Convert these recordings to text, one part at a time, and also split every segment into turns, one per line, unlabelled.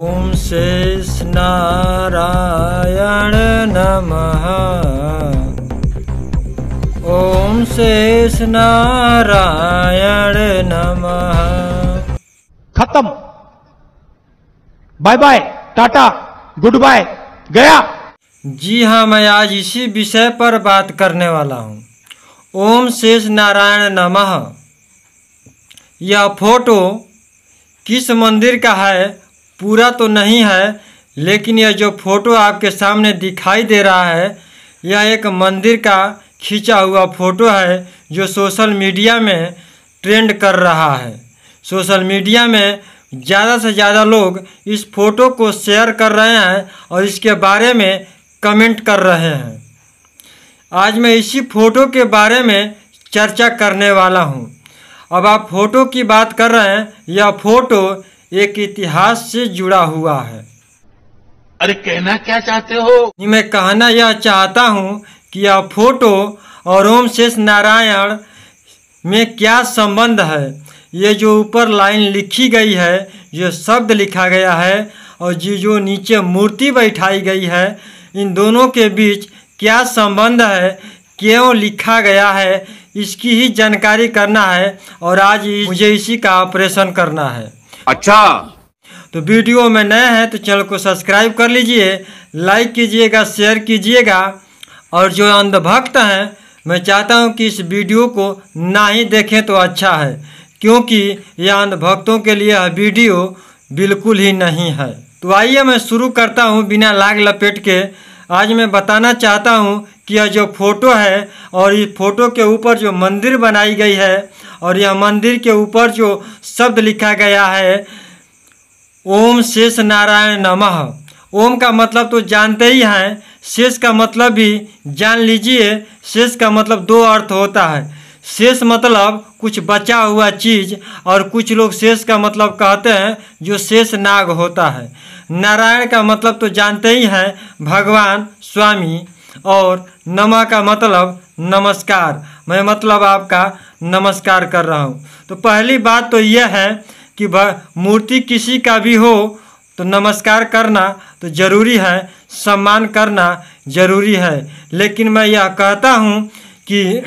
ओम शेष नारायण नमः। ओम शेष नारायण नमः।
खत्म। Bye bye, tata, goodbye, गया।
जी हाँ, मैं आज इसी विषय पर बात करने वाला हूँ। ओम शेष नारायण नमः। यह फोटो किस मंदिर का है पूरा तो नहीं है, लेकिन यह जो फोटो आपके सामने दिखाई दे रहा है यह एक मंदिर का खींचा हुआ फोटो है जो सोशल मीडिया में ट्रेंड कर रहा है। सोशल मीडिया में ज़्यादा से ज़्यादा लोग इस फोटो को शेयर कर रहे हैं और इसके बारे में कमेंट कर रहे हैं। आज मैं इसी फोटो के बारे में चर्चा करने वाला हूँ। अब आप फोटो की बात कर रहे हैं, यह फोटो एक इतिहास से जुड़ा हुआ है।
अरे कहना क्या चाहते हो?
मैं कहना यह चाहता हूँ कि यह फोटो और ओम शेष नारायण में क्या संबंध है। ये जो ऊपर लाइन लिखी गई है, जो शब्द लिखा गया है और जो नीचे मूर्ति बैठाई गई है, इन दोनों के बीच क्या संबंध है, क्यों लिखा गया है, इसकी ही जानकारी करना है और आज मुझे इसी का ऑपरेशन करना है।
अच्छा,
तो वीडियो में नए हैं तो चैनल को सब्सक्राइब कर लीजिए, लाइक कीजिएगा, शेयर कीजिएगा। और जो अंधभक्त हैं, मैं चाहता हूं कि इस वीडियो को ना ही देखें तो अच्छा है, क्योंकि यह अंधभक्तों के लिए यह वीडियो बिल्कुल ही नहीं है। तो आइए मैं शुरू करता हूं बिना लाग लपेट के। आज मैं बताना चाहता हूं कि यह जो फोटो है और इस फोटो के ऊपर जो मंदिर बनाई गई है और यह मंदिर के ऊपर जो शब्द लिखा गया है ओम शेष नारायण नमः। ओम का मतलब तो जानते ही हैं, शेष का मतलब भी जान लीजिए। शेष का मतलब दो अर्थ होता है। शेष मतलब कुछ बचा हुआ चीज़ और कुछ लोग शेष का मतलब कहते हैं जो शेष नाग होता है। नारायण का मतलब तो जानते ही हैं, भगवान, स्वामी। और नमः का मतलब नमस्कार। मैं मतलब आपका नमस्कार कर रहा हूँ। तो पहली बात तो यह है कि मूर्ति किसी का भी हो तो नमस्कार करना तो ज़रूरी है, सम्मान करना ज़रूरी है। लेकिन मैं यह कहता हूँ कि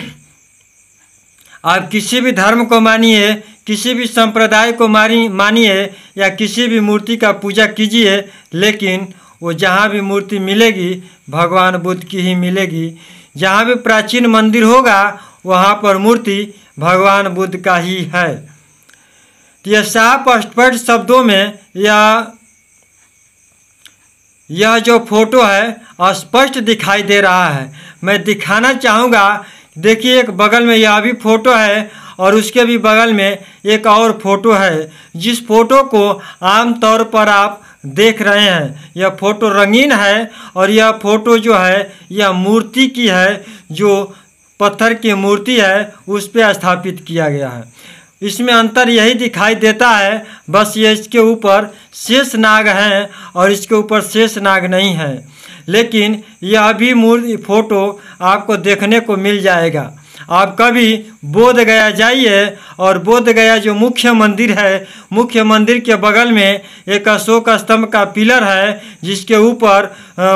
आप किसी भी धर्म को मानिए, किसी भी संप्रदाय को मानिए या किसी भी मूर्ति का पूजा कीजिए, लेकिन वो जहाँ भी मूर्ति मिलेगी भगवान बुद्ध की ही मिलेगी। जहाँ भी प्राचीन मंदिर होगा वहाँ पर मूर्ति भगवान बुद्ध का ही है। तो यह साफ स्पष्ट शब्दों में यह जो फोटो है स्पष्ट दिखाई दे रहा है। मैं दिखाना चाहूँगा, देखिए एक बगल में यह भी फोटो है और उसके भी बगल में एक और फोटो है। जिस फोटो को आम तौर पर आप देख रहे हैं, यह फोटो रंगीन है और यह फोटो जो है यह मूर्ति की है, जो पत्थर की मूर्ति है उस पर स्थापित किया गया है। इसमें अंतर यही दिखाई देता है, बस ये इसके ऊपर शेष नाग हैं और इसके ऊपर शेष नाग नहीं है। लेकिन यह भी मूर्ति फोटो आपको देखने को मिल जाएगा। आप कभी बोध गया जाइए और बोध गया जो मुख्य मंदिर है, मुख्य मंदिर के बगल में एक अशोक स्तंभ का पिलर है जिसके ऊपर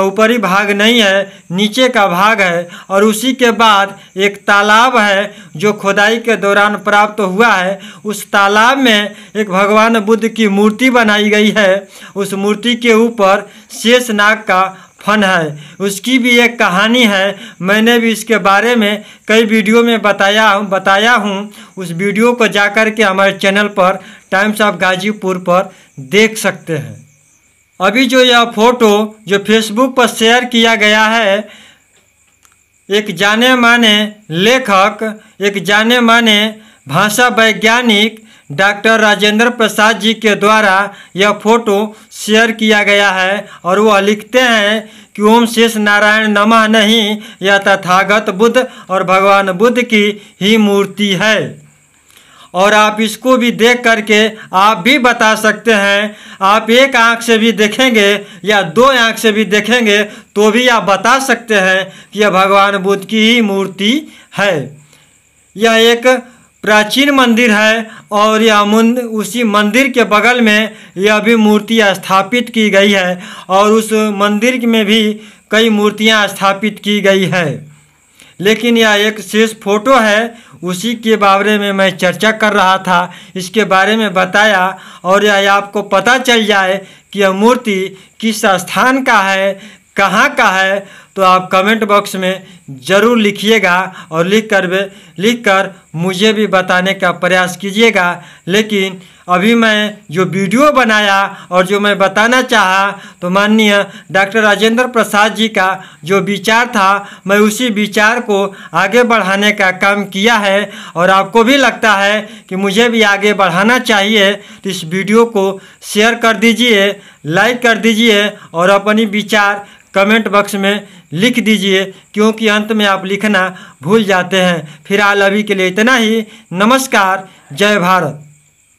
ऊपरी भाग नहीं है, नीचे का भाग है। और उसी के बाद एक तालाब है जो खुदाई के दौरान प्राप्त हुआ है। उस तालाब में एक भगवान बुद्ध की मूर्ति बनाई गई है। उस मूर्ति के ऊपर शेष नाग का फन है। उसकी भी एक कहानी है, मैंने भी इसके बारे में कई वीडियो में बताया हूँ। उस वीडियो को जाकर के हमारे चैनल पर टाइम्स ऑफ गाजीपुर पर देख सकते हैं। अभी जो यह फोटो जो फेसबुक पर शेयर किया गया है, एक जाने माने लेखक, एक जाने माने भाषा वैज्ञानिक डॉक्टर राजेंद्र प्रसाद जी के द्वारा यह फोटो शेयर किया गया है। और वह लिखते हैं कि ओम शेष नारायण नमः नहीं, यह तथागत बुद्ध और भगवान बुद्ध की ही मूर्ति है। और आप इसको भी देख करके आप भी बता सकते हैं। आप एक आंख से भी देखेंगे या दो आंख से भी देखेंगे तो भी आप बता सकते हैं कि यह भगवान बुद्ध की ही मूर्ति है। यह एक प्राचीन मंदिर है और यह उसी मंदिर के बगल में यह भी मूर्तियाँ स्थापित की गई है और उस मंदिर में भी कई मूर्तियाँ स्थापित की गई है। लेकिन यह एक शेष फोटो है, उसी के बारे में मैं चर्चा कर रहा था, इसके बारे में बताया। और यह आपको पता चल जाए कि यह मूर्ति किस स्थान का है, कहाँ का है, तो आप कमेंट बॉक्स में ज़रूर लिखिएगा और लिखकर मुझे भी बताने का प्रयास कीजिएगा। लेकिन अभी मैं जो वीडियो बनाया और जो मैं बताना चाहा, तो माननीय डॉक्टर राजेंद्र प्रसाद जी का जो विचार था, मैं उसी विचार को आगे बढ़ाने का काम किया है। और आपको भी लगता है कि मुझे भी आगे बढ़ाना चाहिए, तो इस वीडियो को शेयर कर दीजिए, लाइक कर दीजिए और अपनी विचार कमेंट बॉक्स में लिख दीजिए, क्योंकि अंत में आप लिखना भूल जाते हैं। फिलहाल अभी के लिए इतना ही। नमस्कार, जय भारत।